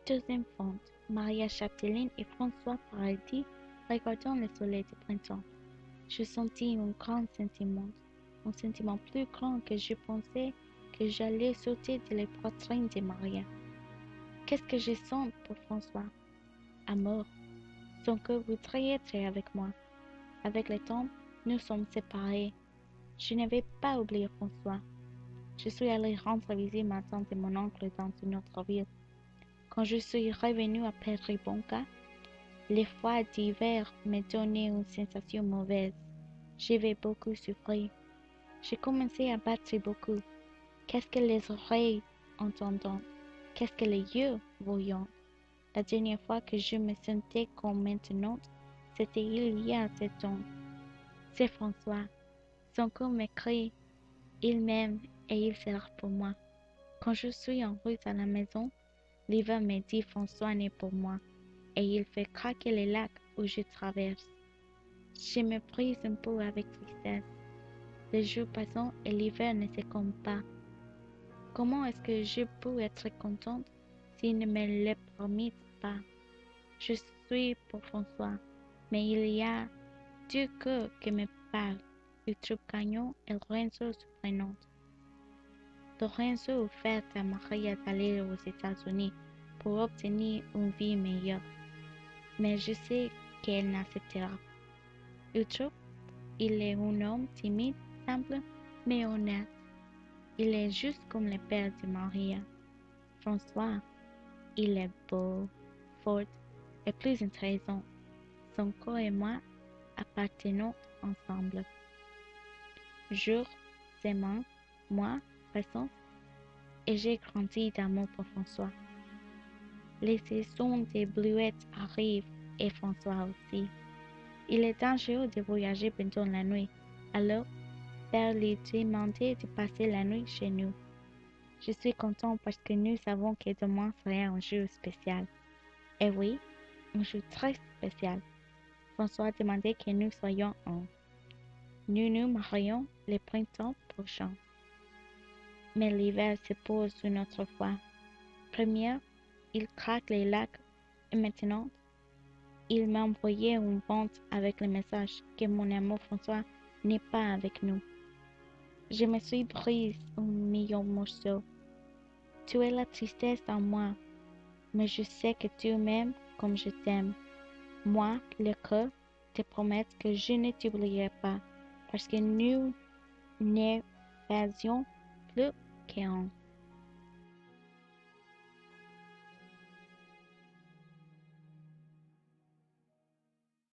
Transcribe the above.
Deuxième fente, Maria Chapdelaine et François Paradis regardant le soleil du printemps. Je sentis un sentiment plus grand que je pensais que j'allais sauter de la poitrine de Maria. Qu'est-ce que je sens pour François? Amour. Son cœur voudrait être avec moi. Avec le temps, nous sommes séparés. Je n'avais pas oublié François. Je suis allée rendre visite ma tante et mon oncle dans une autre ville. Quand je suis revenue à Perribonka, les froids d'hiver me donnaient une sensation mauvaise. J'avais beaucoup souffert. J'ai commencé à battre beaucoup. Qu'est-ce que les oreilles entendent? Qu'est-ce que les yeux voyant? La dernière fois que je me sentais comme maintenant, c'était il y a 7 ans. C'est François. Son cœur m'écrit, il m'aime et il sera pour moi. Quand je suis en route à la maison, l'hiver me dit François n'est pour moi et il fait craquer les lacs où je traverse. Je me prise un peu avec tristesse. Les jours passent et l'hiver ne se compte pas. Comment est-ce que je peux être contente s'il ne me le permet pas? Je suis pour François, mais il y a deux cœurs qui me parlent, le Gagnon et Lorenzo Soprano. Lorenzo offert à Maria d'aller aux États-Unis pour obtenir une vie meilleure, mais je sais qu'elle n'acceptera. Utrup, il est un homme timide, simple, mais honnête. Il est juste comme le père de Maria. François, il est beau, fort et plus intéressant. Son corps et moi appartenons ensemble. Jour, semaine, mois, passant, et j'ai grandi d'amour pour François. Les saisons des bleuettes arrivent et François aussi. Il est dangereux de voyager pendant la nuit, alors père lui demandait de passer la nuit chez nous. Je suis content parce que nous savons que demain sera un jour spécial. Et oui, un jour très spécial. François demandait que nous soyons un. Nous nous marions le printemps prochain. Mais l'hiver se pose une autre fois. Première, il craque les lacs et maintenant, il m'a envoyé une vente avec le message que mon amour François n'est pas avec nous. Je me suis brisé un million de morceaux. Tu es la tristesse en moi, mais je sais que tu m'aimes comme je t'aime. Moi, le cœur, te promets que je ne t'oublierai pas, parce que nous ne faisions plus qu'un.